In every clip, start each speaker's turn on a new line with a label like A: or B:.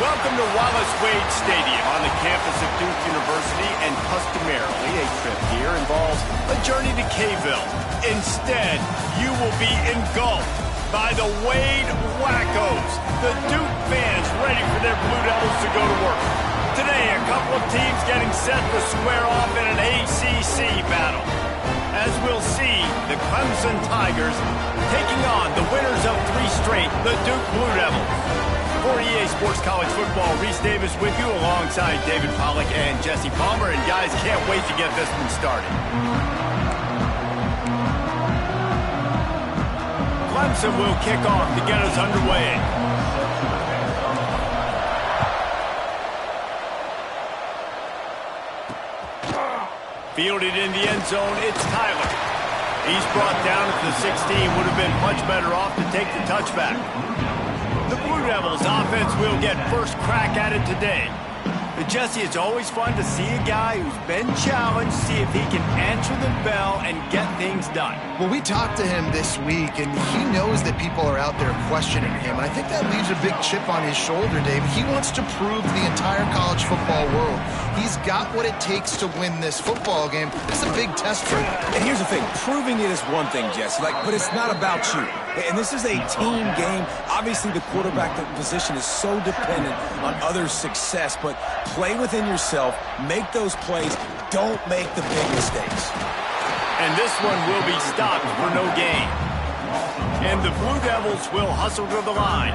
A: Welcome to Wallace Wade Stadium on the campus of Duke University, and customarily a trip here involves a journey to K-ville. Instead, you will be engulfed by the Wade Wackos, the Duke fans ready for their Blue Devils to go to work. Today, a couple of teams getting set to square off in an ACC battle. As we'll see, the Clemson Tigers taking on the winners of 3 straight, the Duke Blue Devils. For EA Sports College Football, Reese Davis with you alongside David Pollack and Jesse Palmer. And guys, can't wait to get this one started. Clemson will kick off to get us underway. Fielded in the end zone, it's Tyler. He's brought down at the 16, would have been much better off to take the touchback. The Blue Devils offense will get first crack at it today. But Jesse, it's always fun to see a guy who's been challenged, see if he can answer the bell and get things done.
B: Well, we talked to him this week, and he knows that people are out there questioning him. And I think that leaves a big chip on his shoulder, Dave. He wants to prove to the entire college football world he's got what it takes to win this football game. This is a big test for him.
C: And here's the thing. Proving it is one thing, Jesse, but it's not about you. And this is a team game. Obviously, the quarterback position is so dependent on others' success, but play within yourself, make those plays, don't make the big mistakes.
A: And this one will be stopped for no gain. And the Blue Devils will hustle to the line.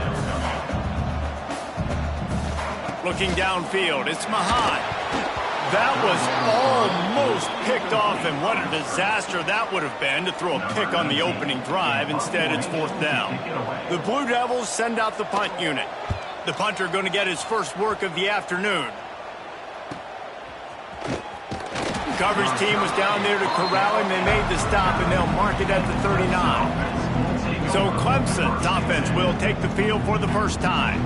A: Looking downfield, it's Mahan. That was almost picked off, and what a disaster that would have been to throw a pick on the opening drive. Instead, it's 4th down. The Blue Devils send out the punt unit. The punter going to get his first work of the afternoon. Coverage team was down there to corral him. They made the stop, and they'll mark it at the 39. So Clemson's offense will take the field for the first time.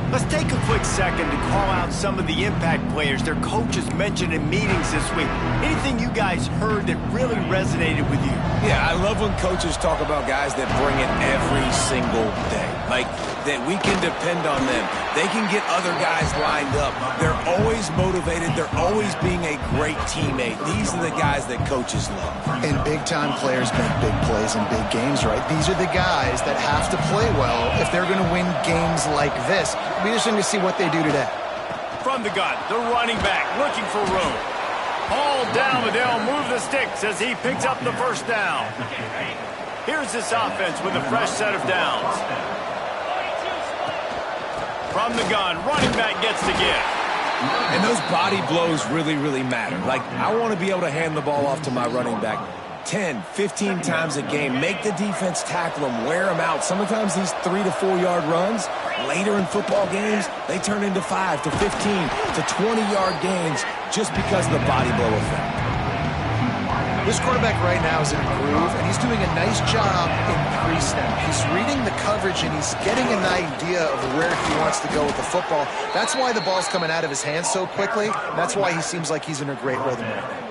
A: Let's take a quick second to call out some of the impact players their coaches mentioned in meetings this week. Anything you guys heard that really resonated with you?
C: Yeah, I love when coaches talk about guys that bring it every single day. Like, that we can depend on them. They can get other guys lined up. They're always motivated. They're always being a great teammate. These are the guys that coaches love.
B: And big-time players make big plays in big games, right? These are the guys that have to play well if they're going to win games like this. We just need to see what they do today.
A: From the gun, the running back looking for room. Hauled down, but they'll move the sticks as he picks up the first down. Here's this offense with a fresh set of downs. From the gun, running back gets the gift.
C: And those body blows really, really matter. Like, I want to be able to hand the ball off to my running back 10, 15 times a game. Make the defense tackle them, wear them out. Sometimes these 3 to 4 yard runs, later in football games, they turn into 5 to 15 to 20 yard gains just because of the body blow effect.
B: This quarterback right now is in a groove, and he's doing a nice job in pre-snap. He's reading the coverage, and he's getting an idea of where he wants to go with the football. That's why the ball's coming out of his hands so quickly. That's why he seems like he's in a great rhythm right now.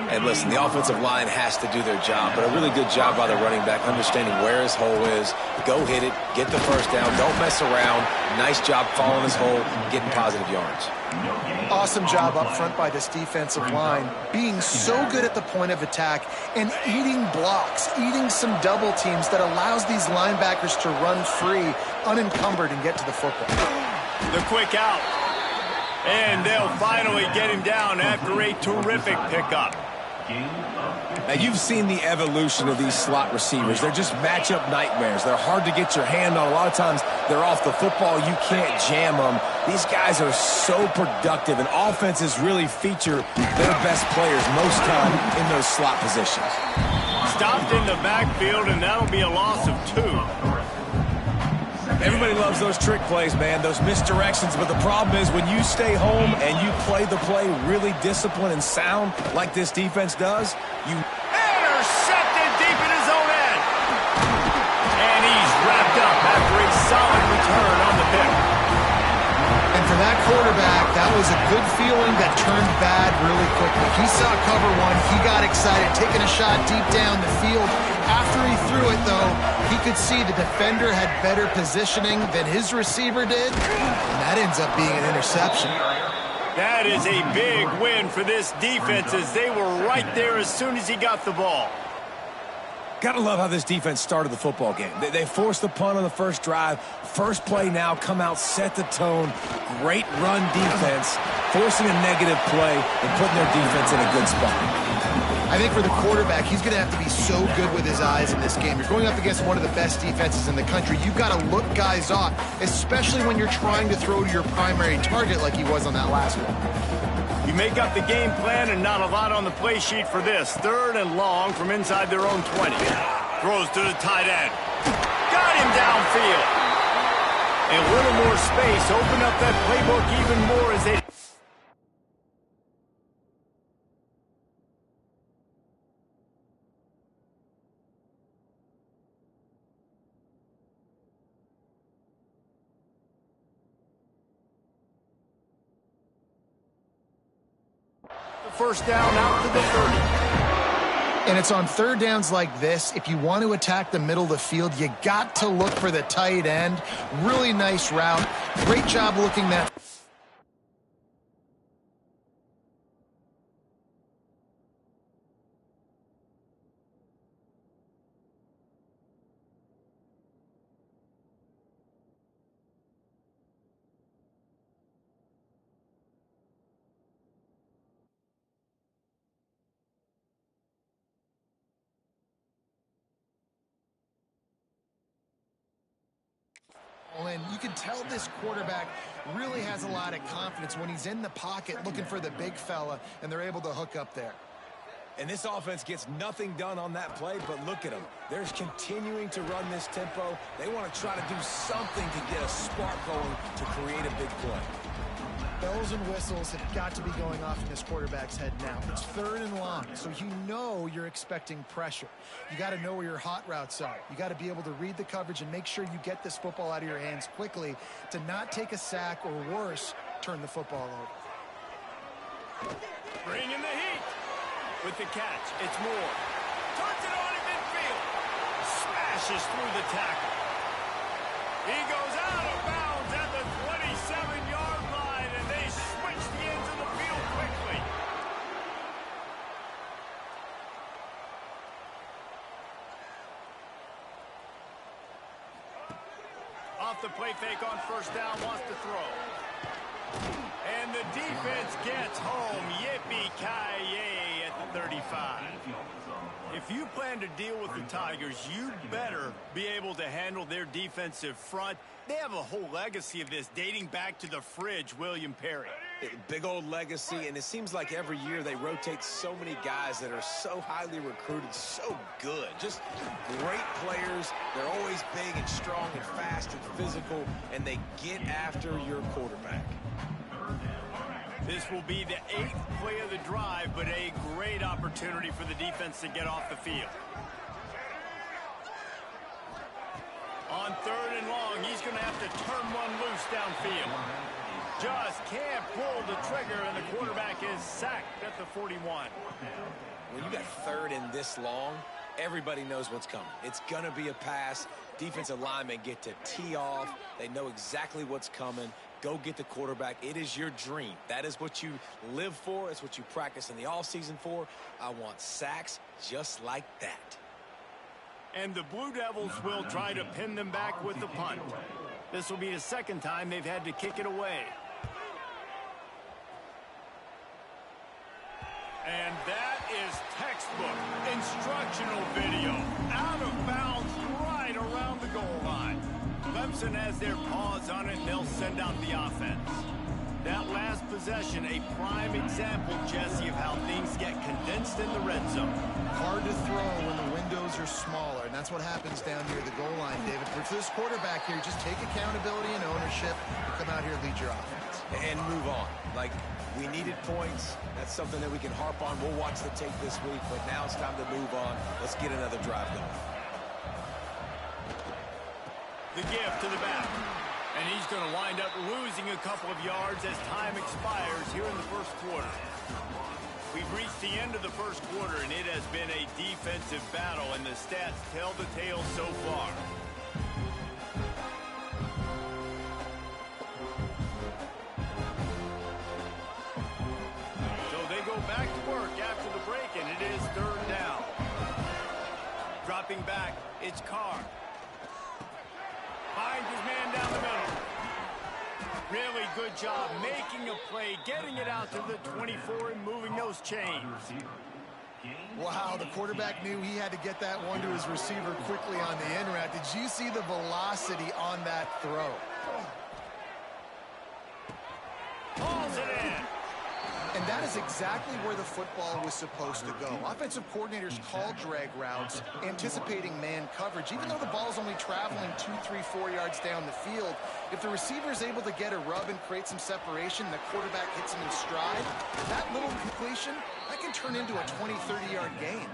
C: And listen, the offensive line has to do their job, but a really good job by the running back understanding where his hole is. Go hit it, get the first down, don't mess around. Nice job following his hole, getting positive yards.
B: Awesome job up front by this defensive line, being so good at the point of attack and eating blocks, eating some double teams that allows these linebackers to run free, unencumbered, and get to the football.
A: The quick out. And they'll finally get him down after a terrific pickup.
C: Now, you've seen the evolution of these slot receivers. They're just matchup nightmares. They're hard to get your hand on. A lot of times, they're off the football. You can't jam them. These guys are so productive, and offenses really feature their best players most time in those slot positions.
A: Stopped in the backfield, and that'll be a loss of 2.
C: Everybody loves those trick plays, man, those misdirections, but the problem is when you stay home and you play the play really disciplined and sound like this defense does, you...
A: Intercepted deep in his own end. And he's wrapped up after a solid return on the pick.
B: And for that quarterback, that was a good feeling that turned bad really quickly. He saw cover one. He got excited, taking a shot deep down the field. After he threw it, though, he could see the defender had better positioning than his receiver did, and that ends up being an interception.
A: That is a big win for this defense as they were right there as soon as he got the ball.
C: Gotta love how this defense started the football game. They forced the punt on the first drive. First play now, come out, set the tone. Great run defense, forcing a negative play and putting their defense in a good spot.
B: I think for the quarterback, he's going to have to be so good with his eyes in this game. You're going up against one of the best defenses in the country. You've got to look guys off, especially when you're trying to throw to your primary target like he was on that last one.
A: You make up the game plan and not a lot on the play sheet for this. 3rd and long from inside their own 20. Throws to the tight end. Got him downfield. A little more space. Open up that playbook even more as they... First down out to the 30.
B: And it's on 3rd downs like this. If you want to attack the middle of the field, you got to look for the tight end. Really nice route. Great job looking that. And you can tell this quarterback really has a lot of confidence when he's in the pocket looking for the big fella, and they're able to hook up there.
C: And this offense gets nothing done on that play, but look at them. They're continuing to run this tempo. They want to try to do something to get a spark going to create a big play.
B: Bells and whistles have got to be going off in this quarterback's head now. It's 3rd and long, so you know you're expecting pressure. You got to know where your hot routes are. You got to be able to read the coverage and make sure you get this football out of your hands quickly to not take a sack or worse, turn the football over.
A: Bring in the heat. With the catch, it's Moore. Turns it on in midfield. Smashes through the tackle. He goes out of bounds at the 27-yard line, and they switch the ends of the field quickly. Off the play fake on first down, wants to throw. And the defense gets home. Yippee-ki-yay at the 35. If you plan to deal with the Tigers, you better be able to handle their defensive front. They have a whole legacy of this dating back to the fridge, William Perry.
C: Big old legacy, and it seems like every year they rotate so many guys that are so highly recruited, so good. Just great players. They're always big and strong and fast and physical, and they get after your quarterback.
A: This will be the 8th play of the drive, but a great opportunity for the defense to get off the field. On 3rd and long, he's going to have to turn one loose downfield. Just can't pull the trigger, and the quarterback is sacked at the 41.
C: When you got 3rd and this long, everybody knows what's coming. It's going to be a pass. Defensive linemen get to tee off. They know exactly what's coming. Go get the quarterback. It is your dream. That is what you live for. It's what you practice in the offseason for. I want sacks just like that.
A: And the Blue Devils will try to pin them back with the punt. This will be the 2nd time they've had to kick it away. And that is textbook instructional video. Out of bounds right around the goal line. Clemson has their paws on it, and they'll send out the offense. That last possession, a prime example, Jesse, of how things get condensed in the red zone.
B: Hard to throw when the windows are smaller, and that's what happens down near the goal line, David. For this quarterback here, just take accountability and ownership and come out here and lead your offense.
C: And move on. Like, we needed points. That's something that we can harp on. We'll watch the tape this week, but now it's time to move on. Let's get another drive going.
A: The give to the back. And he's going to wind up losing a couple of yards as time expires here in the first quarter. We've reached the end of the first quarter, and it has been a defensive battle, and the stats tell the tale so far. So they go back to work after the break, and it is third down. Dropping back, it's Carr. Finds his man down the middle. Really good job making a play, getting it out to the 24 and moving those chains.
B: Wow, the quarterback knew he had to get that one to his receiver quickly on the in route. Did you see the velocity on that throw?
A: Hauls it in.
B: And that is exactly where the football was supposed to go. Offensive coordinators call drag routes, anticipating man coverage. Even though the ball's only traveling 2, 3, 4 yards down the field, if the receiver is able to get a rub and create some separation, the quarterback hits him in stride, that little completion, that can turn into a 20, 30-yard gain.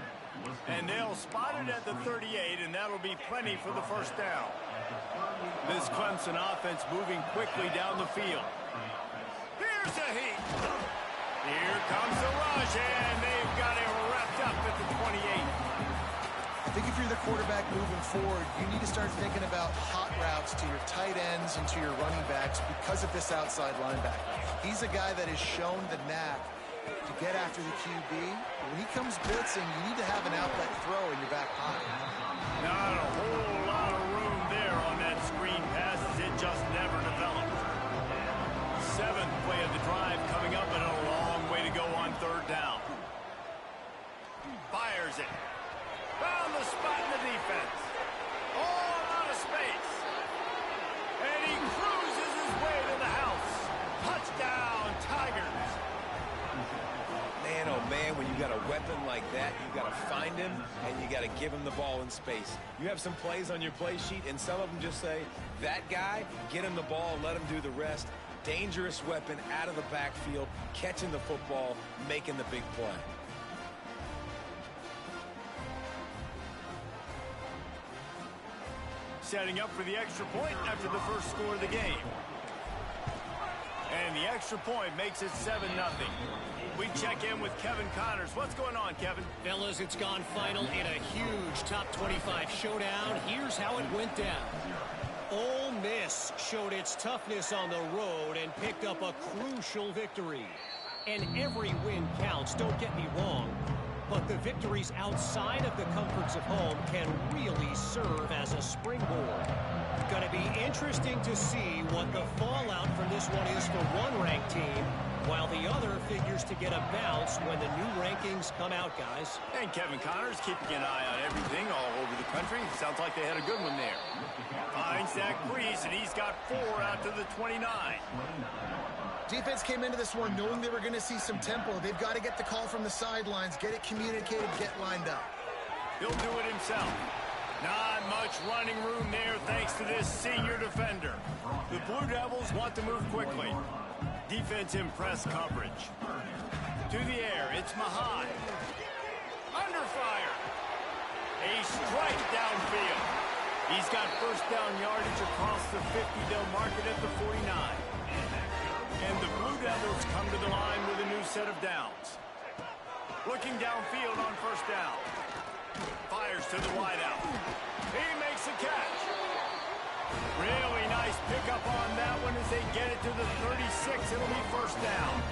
A: And they'll spot it at the 38, and that'll be plenty for the first down. This Clemson offense moving quickly down the field. Here's a heat. Here comes the rush, and they've got it wrapped up at the 28.
B: I think if you're the quarterback moving forward, you need to start thinking about hot routes to your tight ends and to your running backs because of this outside linebacker. He's a guy that has shown the knack to get after the QB. When he comes blitzing, you need to have an outlet throw in your back pocket.
A: Not a whole lot of room there on that screen pass as it just never developed. Seventh play of the drive coming up, and a long way to go on third down. Fires it. Found the spot in the defense. All out of space. And he cruises his way to the house. Touchdown, Tigers.
C: Man, oh man, when you got a weapon like that, you got to find him and you got to give him the ball in space. You have some plays on your play sheet, and some of them just say, that guy, get him the ball, let him do the rest. Dangerous weapon out of the backfield, catching the football, making the big play.
A: Setting up for the extra point after the first score of the game. And the extra point makes it 7-0. We check in with Kevin Connors. What's going on, Kevin?
D: Fellas, it's gone final in a huge top 25 showdown. Here's how it went down. Ole Miss showed its toughness on the road and picked up a crucial victory. And every win counts, don't get me wrong. But the victories outside of the comforts of home can really serve as a springboard. Going to be interesting to see what the fallout from this one is for one ranked team, while the other figures to get a bounce when the new rankings come out, guys.
A: And Kevin Connors keeping an eye on everything all over the country. Sounds like they had a good one there. Finds that crease, and he's got 4 out to the 29.
B: Defense came into this one knowing they were going to see some tempo. They've got to get the call from the sidelines, get it communicated, get lined up.
A: He'll do it himself. Not much running room there thanks to this senior defender. The Blue Devils want to move quickly. Defense in press coverage. To the air, it's Mahai. Under fire. A strike downfield. He's got first down yardage across the 50. They'll mark it at the 49. And the Blue Devils come to the line with a new set of downs. Looking downfield on first down. Fires to the wideout. He makes a catch. Really nice pickup on that one as they get it to the 36. It'll be first down.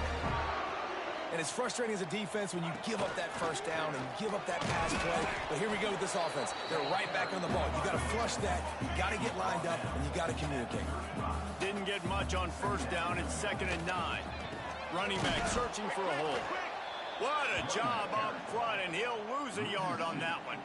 C: And it's frustrating as a defense when you give up that first down and you give up that pass play. But here we go with this offense. They're right back on the ball. You got to flush that. You got to get lined up, and you got to communicate.
A: Didn't get much on first down. It's 2nd and 9. Running back searching for a hole. What a job up front, and he'll lose a yard on that one.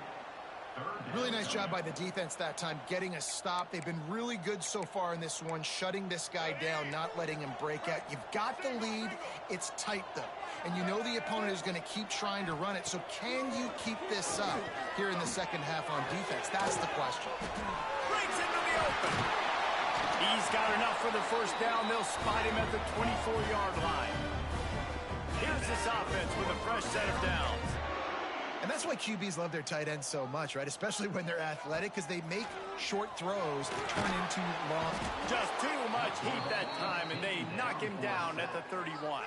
B: Really nice job by the defense that time, getting a stop. They've been really good so far in this one, shutting this guy down, not letting him break out. You've got the lead. It's tight, though. And you know the opponent is going to keep trying to run it. So can you keep this up here in the second half on defense? That's the question.
A: Breaks into the open. He's got enough for the first down. They'll spot him at the 24-yard line. Here's this offense with a fresh set of downs.
B: And that's why QBs love their tight ends so much, right? Especially when they're athletic, because they make short throws turn into long.
A: Just too much heat that time, and they knock him down at the 31.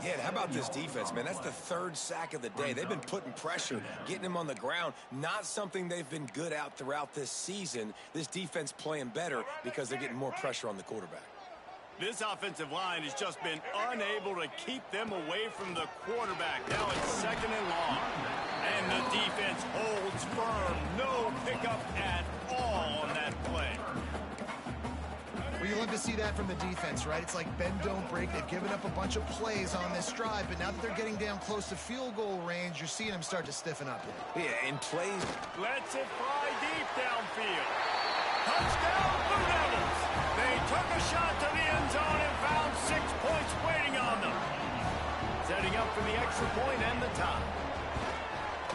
C: Yeah, and how about this defense, man? That's the third sack of the day. They've been putting pressure, getting him on the ground. Not something they've been good at throughout this season. This defense playing better because they're getting more pressure on the quarterback.
A: This offensive line has just been unable to keep them away from the quarterback. Now it's 2nd and long. And the defense holds firm. No pickup at all on that play.
B: Well, you love to see that from the defense, right? It's like bend, don't break. They've given up a bunch of plays on this drive, but now that they're getting down close to field goal range, you're seeing them start to stiffen up here.
C: Yeah, and plays.
A: Lets it fly deep downfield. Touchdown, Blue Devils! They took a shot to the end zone and found 6 points waiting on them. Setting up for the extra point and the tie.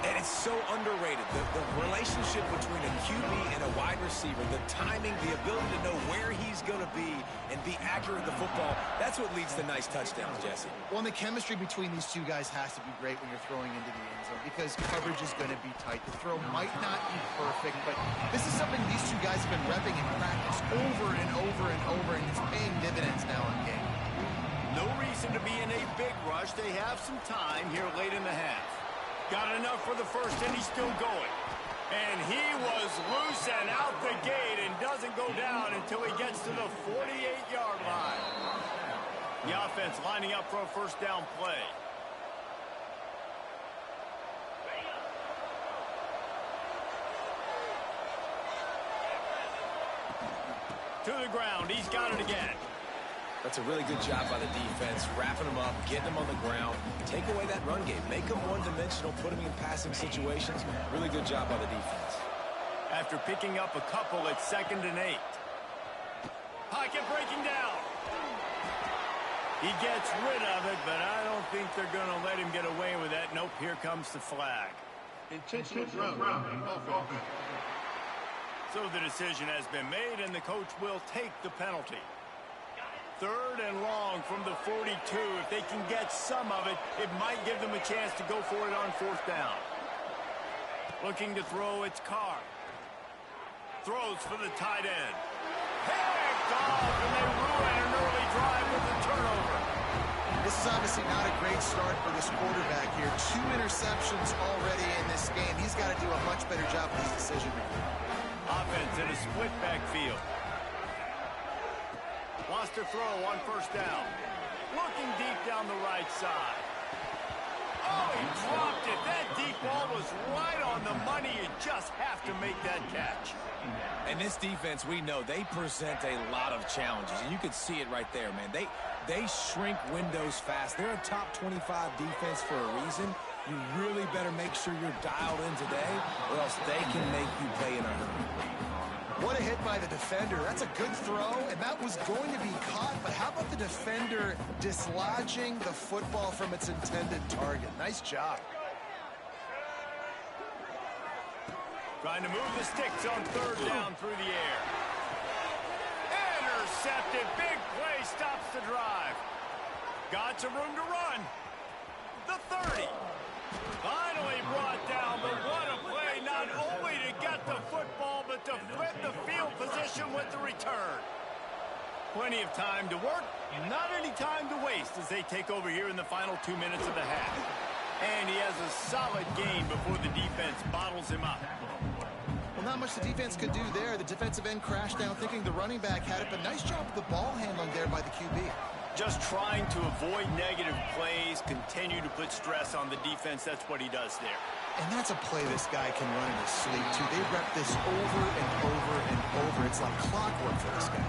C: And it's so underrated. The relationship between a QB and a wide receiver, the timing, the ability to know where he's going to be and be accurate with the football, that's what leads to nice touchdowns, Jesse.
B: Well, and the chemistry between these two guys has to be great when you're throwing into the end zone because coverage is going to be tight. The throw might not be perfect, but this is something these two guys have been repping in practice over and over and over, and it's paying dividends now in game.
A: No reason to be in a big rush. They have some time here late in the half. Got enough for the first, and he's still going. And he was loose and out the gate and doesn't go down until he gets to the 48-yard line. The offense lining up for a first down play. To the ground. He's got it again.
C: That's a really good job by the defense, wrapping them up, getting them on the ground. Take away that run game. Make them one-dimensional, put them in passing situations. Really good job by the defense.
A: After picking up a couple, it's 2nd and 8. Pocket breaking down. He gets rid of it, but I don't think they're going to let him get away with that. Nope, here comes the flag.
E: Intentional grounding.
A: So the decision has been made, and the coach will take the penalty. 3rd and long from the 42. If they can get some of it, it might give them a chance to go for it on 4th down. Looking to throw, it's Carr. Throws for the tight end. Picked off, and they ruin an early drive with the turnover.
B: This is obviously not a great start for this quarterback here. 2 interceptions already in this game. He's got to do a much better job with his decision-making.
A: Offense in a split backfield. Wants to throw on 1st down. Looking deep down the right side. Oh, he dropped it. That deep ball was right on the money. You just have to make that catch.
C: And this defense, we know, they present a lot of challenges. And you can see it right there, man. They shrink windows fast. They're a top 25 defense for a reason. You really better make sure you're dialed in today, or else they can make you pay in a hurry.
B: What a hit by the defender. That's a good throw, and that was going to be caught. But how about the defender dislodging the football from its intended target? Nice job.
A: Trying to move the sticks on 3rd down through the air. Intercepted. Big play stops the drive. Got some room to run. The 30. Finally brought down, but what a play, not only to get the football, but to flip the field position with the return. Plenty of time to work, not any time to waste as they take over here in the final 2 minutes of the half. And he has a solid gain before the defense bottles him up.
B: Well, not much the defense could do there. The defensive end crashed down thinking the running back had it, but nice job with the ball handling there by the QB.
A: Just trying to avoid negative plays, continue to put stress on the defense. That's what he does there.
B: And that's a play this guy can run in his sleep, too. They rep this over and over and over. It's like clockwork for this guy.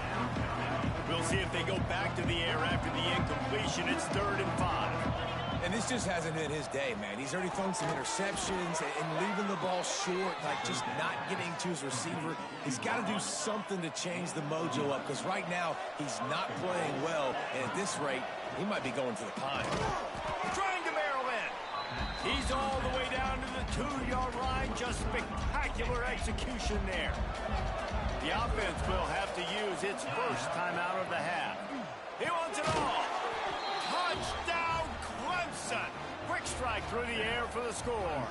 A: We'll see if they go back to the air after the incompletion. It's 3rd and 5.
C: And this just hasn't been his day, man. He's already thrown some interceptions and leaving the ball short, like just not getting to his receiver. He's got to do something to change the mojo up because right now he's not playing well. And at this rate, he might be going to the pine.
A: Trying to barrel in. He's all the way down to the 2-yard line. Just spectacular execution there. The offense will have to use its first timeout of the half. He wants it all. Touchdown, Clemson. Quick strike through the air for the score.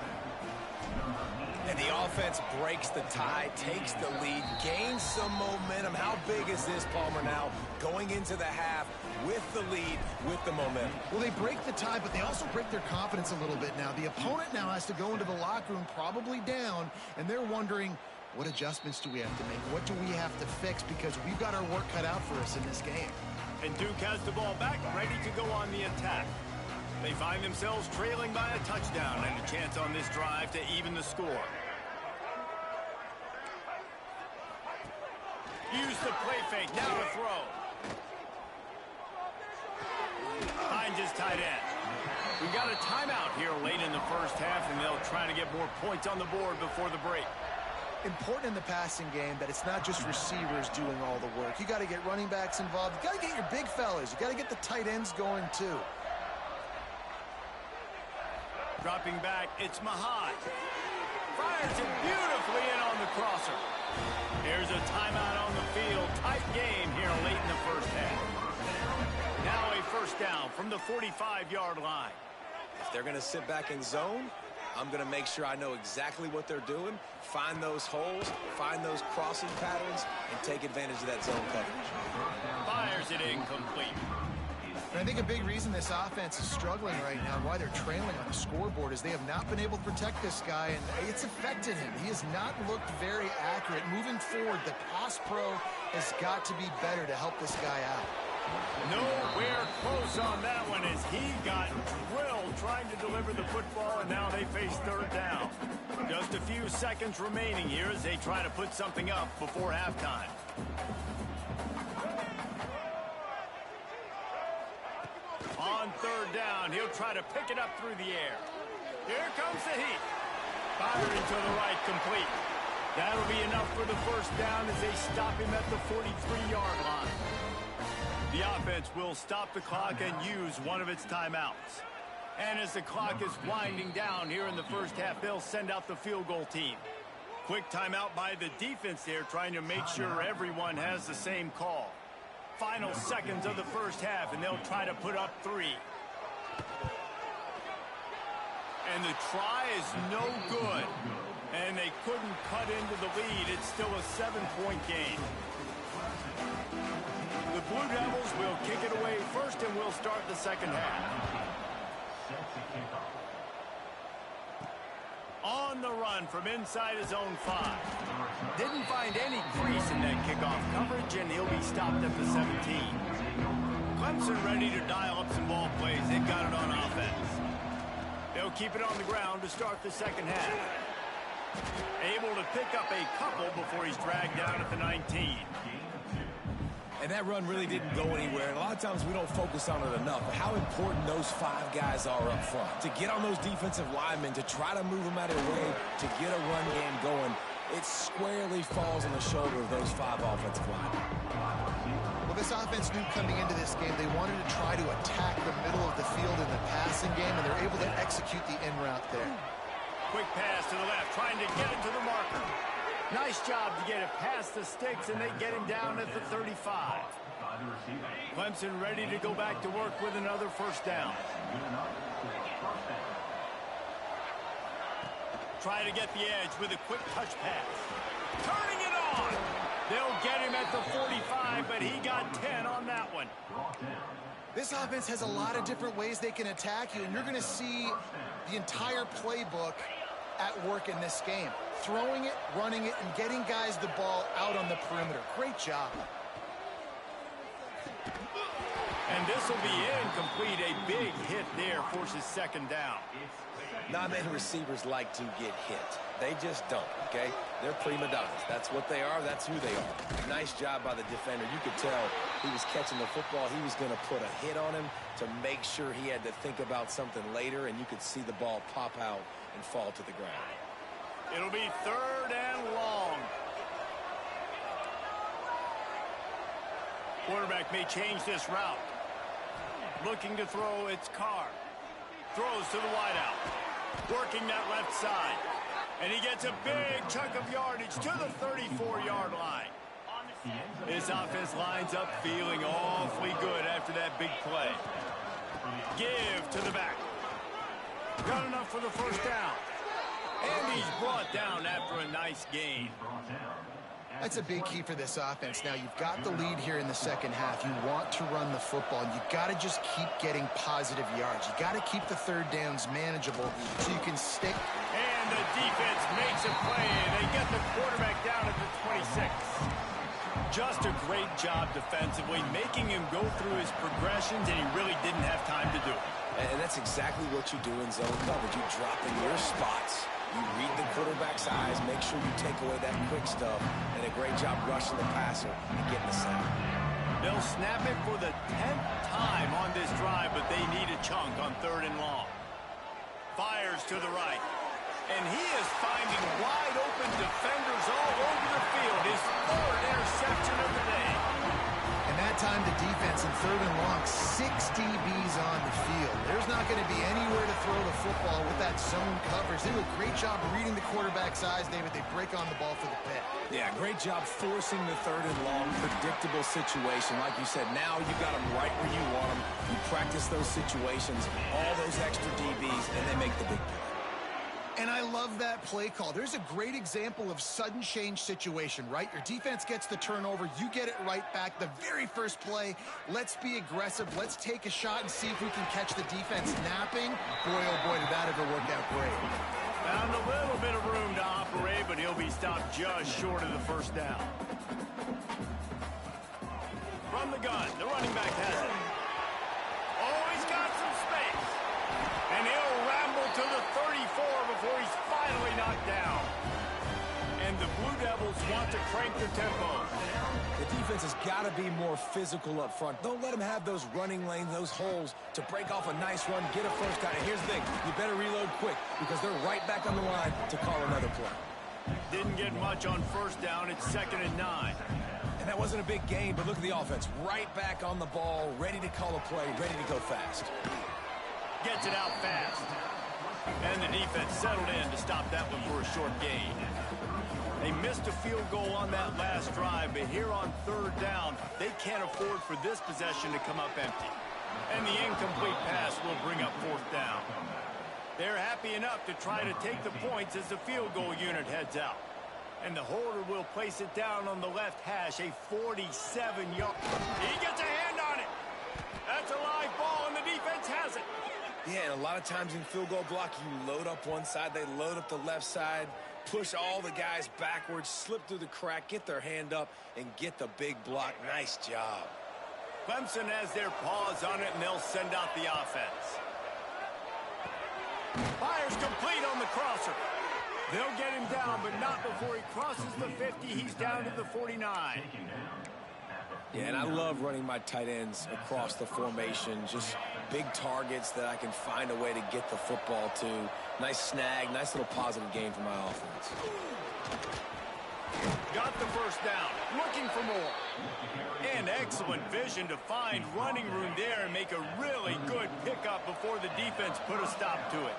C: And the offense breaks the tie, takes the lead, gains some momentum. How big is this, Palmer, now going into the half with the lead, with the momentum?
B: Well, they break the tie, but they also break their confidence a little bit now. The opponent now has to go into the locker room probably down, and they're wondering, what adjustments do we have to make? What do we have to fix? Because we've got our work cut out for us in this game.
A: And Duke has the ball back, ready to go on the attack. They find themselves trailing by a touchdown and a chance on this drive to even the score. Use the play fake, now to throw. Finds his tight end. We got a timeout here late in the first half, and they'll try to get more points on the board before the break.
B: Important in the passing game that it's not just receivers doing all the work. You got to get running backs involved. You got to get your big fellas. You got to get the tight ends going too.
A: Dropping back, it's Mahad. Fires it beautifully in on the crosser. There's a timeout on the field. Tight game here late in the first half. Now a first down from the 45-yard line.
C: If they're going to sit back in zone, I'm going to make sure I know exactly what they're doing, find those holes, find those crossing patterns, and take advantage of that zone coverage.
A: Fires it incomplete.
B: And I think a big reason this offense is struggling right now, why they're trailing on the scoreboard, is they have not been able to protect this guy, and it's affected him. He has not looked very accurate. Moving forward, the pass pro has got to be better to help this guy out.
A: Nowhere close on that one as he got drilled trying to deliver the football, and now they face third down. Just a few seconds remaining here as they try to put something up before halftime. On third down, he'll try to pick it up through the air. Here comes the heat. Firing to the right, complete. That'll be enough for the first down as they stop him at the 43-yard line. The offense will stop the clock and use one of its timeouts. And as the clock is winding down here in the first half, they'll send out the field goal team. Quick timeout by the defense there, trying to make sure everyone has the same call. Final seconds of the first half, and they'll try to put up 3. And the try is no good. And they couldn't cut into the lead. It's still a 7-point game. The Blue Devils will kick it away first, and we'll start the second half. On the run from inside his own 5. Didn't find any crease in that kickoff coverage, and he'll be stopped at the 17. Clemson ready to dial up some ball plays. They've got it on offense. They'll keep it on the ground to start the second half. Able to pick up a couple before he's dragged down at the 19.
C: And that run really didn't go anywhere. And a lot of times we don't focus on it enough. But how important those 5 guys are up front. To get on those defensive linemen, to try to move them out of the way, to get a run game going, it squarely falls on the shoulder of those 5 offensive linemen.
B: Well, this offense knew coming into this game they wanted to try to attack the middle of the field in the passing game, and they're able to execute the in route there.
A: Quick pass to the left, trying to get it to the marker. Nice job to get it past the sticks, and they get him down at the 35. Clemson ready to go back to work with another first down. Try to get the edge with a quick touch pass. Turning it on. They'll get him at the 45, but he got 10 on that one.
B: This offense has a lot of different ways they can attack you, and you're going to see the entire playbook at work in this game. Throwing it, running it, and getting guys the ball out on the perimeter. Great job.
A: And this will be incomplete. A big hit there forces second down.
C: Not many receivers like to get hit. They just don't, okay? They're prima donnas. That's what they are. That's who they are. Nice job by the defender. You could tell he was catching the football. He was going to put a hit on him to make sure he had to think about something later, and you could see the ball pop out and fall to the ground.
A: It'll be third and long. Quarterback may change this route. Looking to throw, it's Carr. Throws to the wideout. Working that left side. And he gets a big chunk of yardage to the 34-yard line. This offense lines up feeling awfully good after that big play. Give to the back. Got enough for the first down. And he's brought down after a nice gain.
B: That's a big key for this offense. Now, you've got the lead here in the second half. You want to run the football, and you've got to just keep getting positive yards. You got to keep the third downs manageable so you can stick.
A: And the defense makes a play. They get the quarterback down at the 26. Just a great job defensively, making him go through his progressions, and he really didn't have time to do it.
C: And that's exactly what you do in zone coverage. You drop in your spots. You read the quarterback's eyes, make sure you take away that quick stuff, and a great job rushing the passer and getting the sack.
A: They'll snap it for the 10th time on this drive, but they need a chunk on 3rd and long. Fires to the right. And he is finding wide open defenders all over the field. His 4th interception of the day.
B: And that time the defense in 3rd and long, 6 DBs on the field. There's not going to be anywhere to throw the football with that zone coverage. They do a great job of reading the quarterback's eyes, David. They break on the ball for the pit.
C: Yeah, great job forcing the 3rd and long, predictable situation. Like you said, now you got them right where you want them. You practice those situations, all those extra DBs, and they make the big play.
B: And I love that play call. There's a great example of sudden change situation, right? Your defense gets the turnover. You get it right back. The very first play, let's be aggressive. Let's take a shot and see if we can catch the defense napping. Boy, oh boy, did that ever work out great.
A: Found a little bit of room to operate, but he'll be stopped just short of the 1st down. From the gun, the running back has it. Oh, he's got some space. And he'll ramble to the 34 before he's finally knocked down. And the Blue Devils want to crank the tempo.
C: The defense has got to be more physical up front. Don't let them have those running lanes, those holes to break off a nice run, get a 1st down. And here's the thing, you better reload quick because they're right back on the line to call another play.
A: Didn't get much on 1st down. It's 2nd and 9.
C: And that wasn't a big gain, but look at the offense. Right back on the ball, ready to call a play, ready to go fast.
A: Gets it out fast. And the defense settled in to stop that one for a short gain. They missed a field goal on that last drive, but here on 3rd down, they can't afford for this possession to come up empty. And the incomplete pass will bring up 4th down. They're happy enough to try to take the points as the field goal unit heads out. And the holder will place it down on the left hash, a 47-yard. He gets a hand on it. That's a live ball, and the defense has it.
C: Yeah, and a lot of times in field goal block, you load up one side, they load up the left side, push all the guys backwards, slip through the crack, get their hand up, and get the big block. Nice job.
A: Clemson has their paws on it, and they'll send out the offense. Fires complete on the crosser. They'll get him down, but not before he crosses the 50. He's down to the 49.
C: Yeah, and I love running my tight ends across the formation. Just big targets that I can find a way to get the football to. Nice snag, nice little positive gain for my offense.
A: Got the 1st down, looking for more. And excellent vision to find running room there and make a really good pickup before the defense put a stop to it.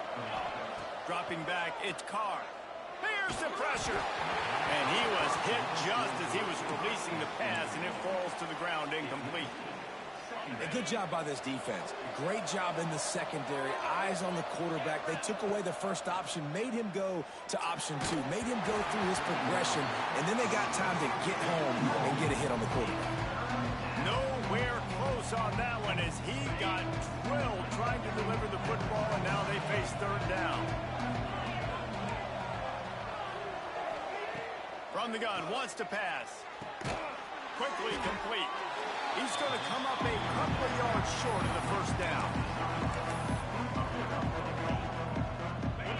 A: Dropping back, it's Carr. Here's the pressure. And he was hit just as he was releasing the pass, and it falls to the ground incomplete.
C: A good job by this defense. Great job in the secondary. Eyes on the quarterback. They took away the 1st option, made him go to option 2, made him go through his progression, and then they got time to get home and get a hit on the quarterback.
A: Nowhere close on that one as he got drilled trying to deliver the football, and now they face 3rd down. From the gun, wants to pass. Quickly complete. He's going to come up a couple of yards short of the 1st down.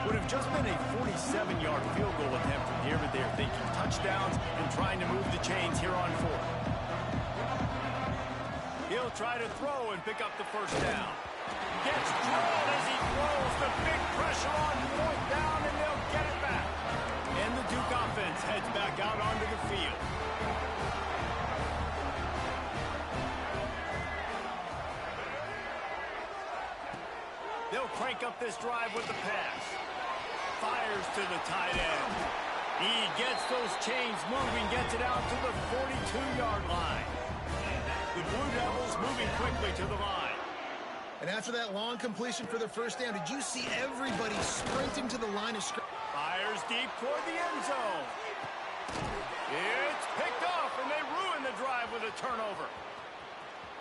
A: Would have just been a 47-yard field goal attempt from here, but they're thinking touchdowns and trying to move the chains here on 4th. He'll try to throw and pick up the 1st down. Gets drilled as he throws. The big pressure on 4th down, and they'll get it back. And the Duke offense heads back out onto the field. They'll crank up this drive with the pass. Fires to the tight end. He gets those chains moving, gets it out to the 42-yard line. The Blue Devils moving quickly to the line.
B: And after that long completion for the 1st down, did you see everybody sprinting to the line of scrimmage?
A: deep toward the end zone. It's picked off, and they ruin the drive with a turnover.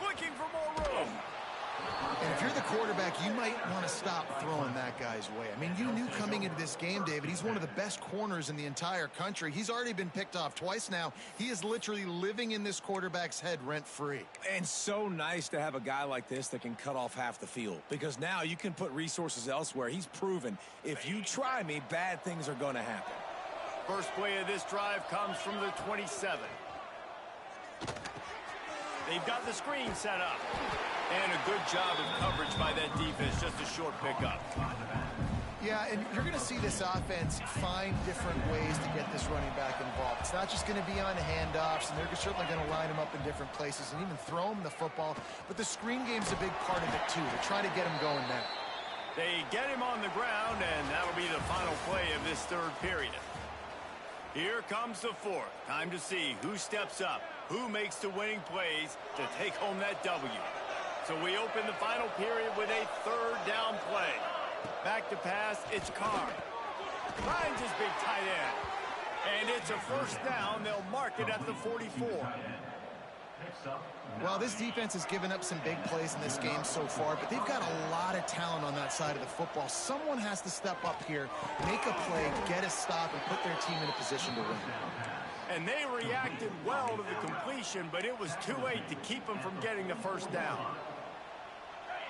A: Looking for more room.
B: And if you're the quarterback, you might want to stop throwing that guy's way. I mean, you knew coming into this game, David, he's one of the best corners in the entire country. He's already been picked off twice now. He is literally living in this quarterback's head rent-free.
C: And so nice to have a guy like this that can cut off half the field, because now you can put resources elsewhere. He's proven if you try me, bad things are going to happen.
A: First play of this drive comes from the 27. They've got the screen set up. And a good job of coverage by that defense, just a short pickup.
B: Yeah, and you're going to see this offense find different ways to get this running back involved. It's not just going to be on handoffs, and they're certainly going to line him up in different places and even throw him the football. But the screen game's a big part of it, too. They're trying to get him going now.
A: They get him on the ground, and that'll be the final play of this third period. Here comes the fourth. Time to see who steps up, who makes the winning plays to take home that W. So we open the final period with a third down play. Back to pass, it's Carr. Finds his big tight end. And it's a first down. They'll mark it at the 44.
B: Well, this defense has given up some big plays in this game so far, but they've got a lot of talent on that side of the football. Someone has to step up here, make a play, get a stop, and put their team in a position to win.
A: And they reacted well to the completion, but it was too late to keep them from getting the first down.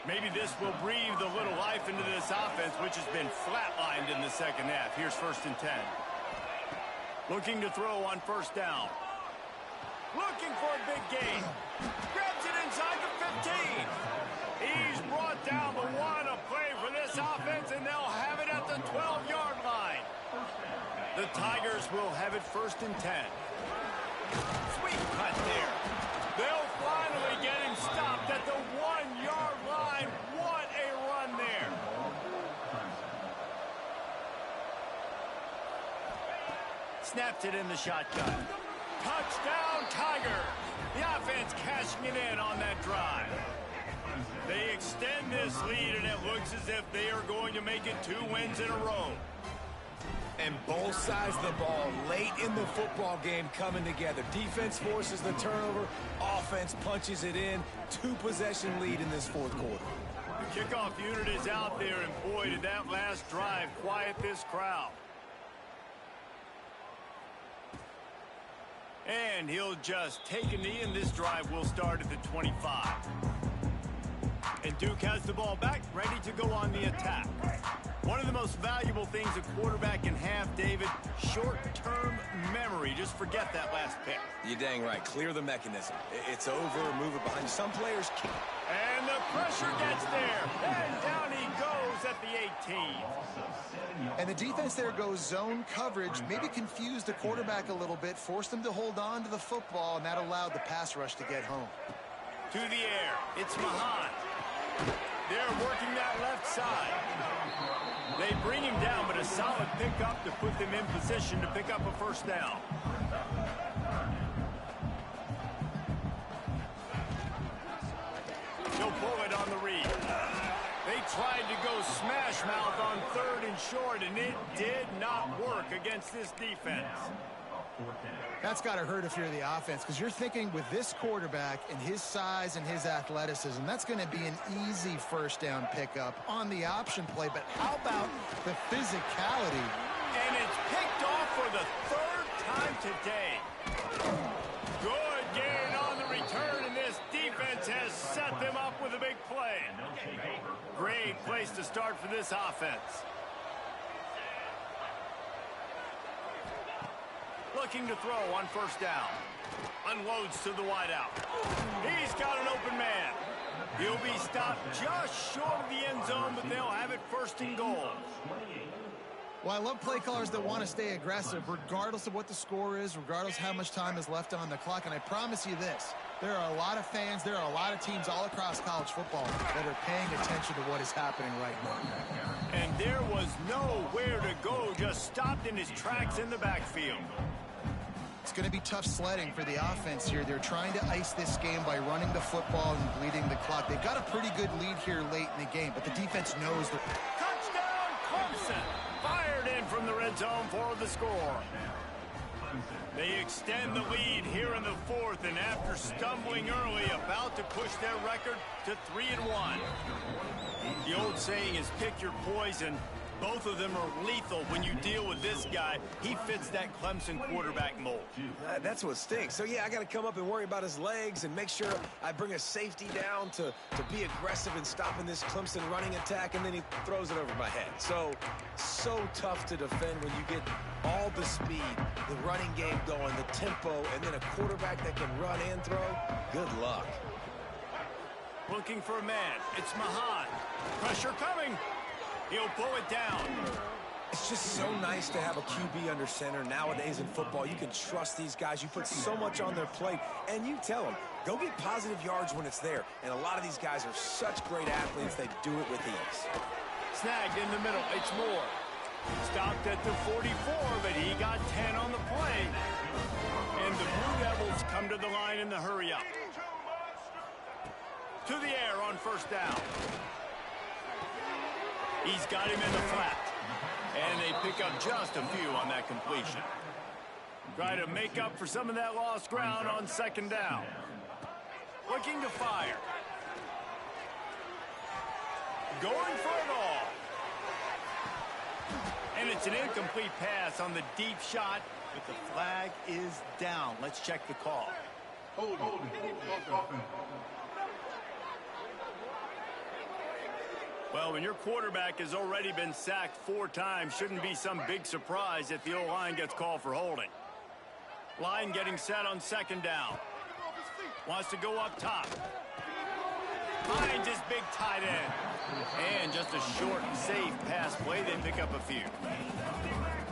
A: Maybe this will breathe a little life into this offense, which has been flatlined in the second half. Here's 1st and 10. Looking to throw on first down. Looking for a big gain. Grabs it inside the 15. He's brought down the one. A play for this offense, and they'll have it at the 12-yard line. The Tigers will have it 1st and 10. Sweet cut there. They'll finally get him stopped at the 1-yard line. What a run there. Snapped it in the shotgun. Touchdown, Tiger. The offense cashing it in on that drive. They extend this lead, and it looks as if they are going to make it 2 wins in a row.
C: And both sides of the ball late in the football game coming together. Defense forces the turnover. Offense punches it in. 2-possession lead in this fourth quarter.
A: The kickoff unit is out there, and boy, did that last drive quiet this crowd. And he'll just take a knee, and this drive will start at the 25. And Duke has the ball back, ready to go on the attack. One of the most valuable things a quarterback can have, David, short-term memory. Just forget that last pick.
C: You're dang right. Clear the mechanism. It's over. Move it behind you. Some players can't.
A: And the pressure gets there. And down he goes at the 18.
B: And the defense there goes zone coverage, maybe confused the quarterback a little bit, forced him to hold on to the football, and that allowed the pass rush to get home.
A: To the air. It's Mahan. They're working that left side. They bring him down, but a solid pickup to put them in position to pick up a first down. He'll pull it on the read. They tried to go smash mouth on 3rd and short, and it did not work against this defense.
B: That's got to hurt if you're the offense, because you're thinking with this quarterback and his size and his athleticism, that's going to be an easy first down pickup on the option play. But how about the physicality?
A: And it's picked off for the 3rd time today. Good gain on the return, and this defense has set them up with a big play. Great place to start for this offense. Looking to throw on first down. Unloads to the wideout. He's got an open man. He'll be stopped just short of the end zone, but they'll have it 1st and goal.
B: Well, I love play callers that want to stay aggressive, regardless of what the score is, regardless how much time is left on the clock. And I promise you this, there are a lot of fans, there are a lot of teams all across college football that are paying attention to what is happening right now.
A: And there was nowhere to go, just stopped in his tracks in the backfield.
B: It's going to be tough sledding for the offense here. They're trying to ice this game by running the football and bleeding the clock. They've got a pretty good lead here late in the game, but the defense knows that.
A: Touchdown, Clemson fired in from the red zone for the score. They extend the lead here in the fourth, and after stumbling early, about to push their record to 3-1. The old saying is pick your poison. Both of them are lethal when you deal with this guy. He fits that Clemson quarterback mold.
C: That's what stinks. So, yeah, I got to come up and worry about his legs and make sure I bring a safety down to be aggressive in stopping this Clemson running attack, and then he throws it over my head. So tough to defend when you get all the speed, the running game going, the tempo, and then a quarterback that can run and throw. Good luck.
A: Looking for a man. It's Mahan. Pressure coming. He'll pull it down.
C: It's just so nice to have a QB under center. Nowadays in football, you can trust these guys. You put so much on their plate, and you tell them, go get positive yards when it's there. And a lot of these guys are such great athletes, they do it with ease.
A: Snagged in the middle. It's Moore. Stopped at the 44, but he got 10 on the play. And the Blue Devils come to the line in the hurry-up. To the air on first down. He's got him in the flat. And they pick up just a few on that completion. Try to make up for some of that lost ground on second down. Looking to fire. Going for it all. And it's an incomplete pass on the deep shot, but the flag is down. Let's check the call.
E: Hold it.
A: Well, when your quarterback has already been sacked 4 times, shouldn't be some big surprise if the O-line gets called for holding. Line getting set on second down. Wants to go up top. Finds his big tight end. And just a short, safe pass play. They pick up a few.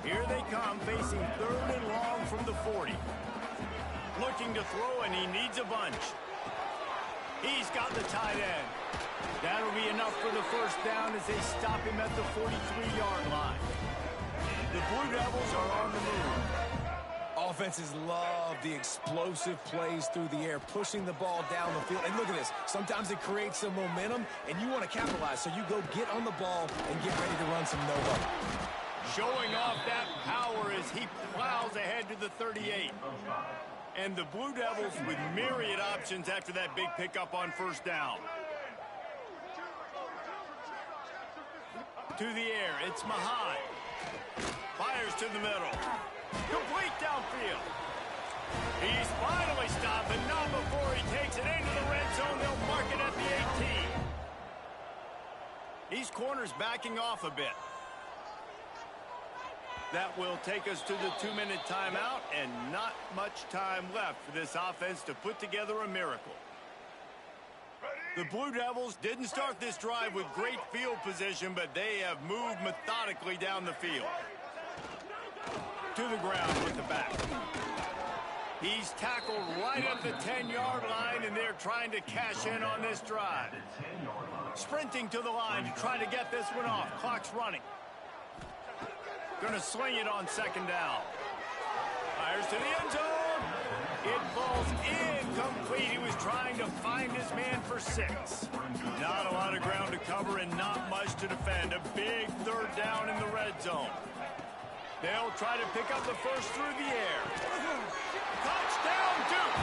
A: Here they come, facing 3rd and long from the 40. Looking to throw, and he needs a bunch. He's got the tight end. That'll be enough for the first down as they stop him at the 43-yard line. The Blue Devils are on the move.
C: Offenses love the explosive plays through the air, pushing the ball down the field. And look at this. Sometimes it creates some momentum, and you want to capitalize. So you go get on the ball and get ready to run some no-huddle.
A: Showing off that power as he plows ahead to the 38. And the Blue Devils with myriad options after that big pickup on first down. To the air, it's Mahan. Fires to the middle. Complete downfield. He's finally stopped, but not before he takes it into the red zone. They'll mark it at the 18. These corners backing off a bit. That will take us to the 2-minute timeout, and not much time left for this offense to put together a miracle. The Blue Devils didn't start this drive with great field position, but they have moved methodically down the field. To the ground with the back. He's tackled right at the 10-yard line, and they're trying to cash in on this drive. Sprinting to the line to try to get this one off. Clock's running. Going to sling it on second down. Fires to the end zone. It falls incomplete. He was trying to find his man for 6. Not a lot of ground to cover and not much to defend. A big 3rd down in the red zone. They'll try to pick up the first through the air. Touchdown, Duke!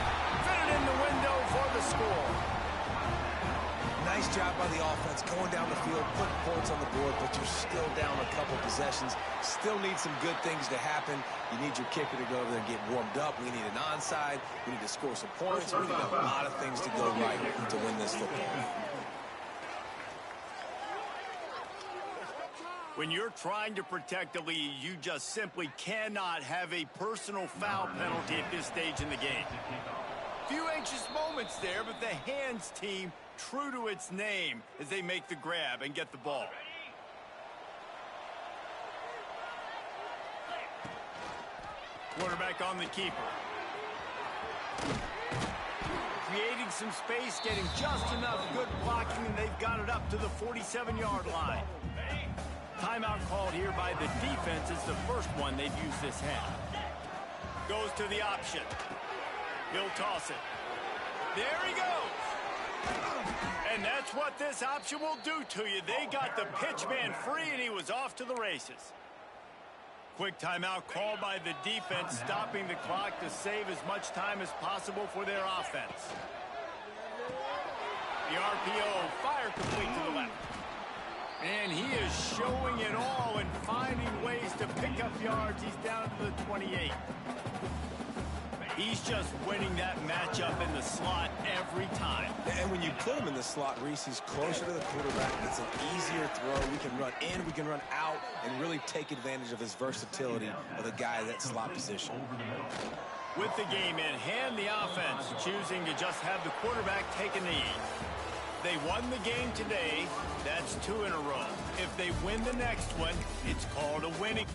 A: Fit it in the window for the score.
C: Nice job by the offense going down the field, putting points on the board, but you're still down a couple possessions. Still need some good things to happen. You need your kicker to go over there and get warmed up. We need an onside. We need to score some points. We need a lot of things to go right to win this football.
A: When you're trying to protect the lead, you just simply cannot have a personal foul penalty at this stage in the game. Few anxious moments there, but the hands team true to its name as they make the grab and get the ball. Quarterback on the keeper. Creating some space, getting just enough good blocking, and they've got it up to the 47-yard line. Timeout called here by the defense. It's the first one they've used this half. Goes to the option. He'll toss it. There he goes. And that's what this option will do to you. They got the pitch man free, and he was off to the races. Quick timeout called by the defense, stopping the clock to save as much time as possible for their offense. The RPO, fire complete to the left. And he is showing it all and finding ways to pick up yards. He's down to the 28. He's just winning that matchup in the slot every time.
C: And when you put him in the slot, Reese, he's closer to the quarterback. It's an easier throw. We can run in, we can run out, and really take advantage of his versatility of the guy at that slot position.
A: With the game in hand, the offense choosing to just have the quarterback take a knee. They won the game today. That's 2 in a row. If they win the next one, it's called a winning.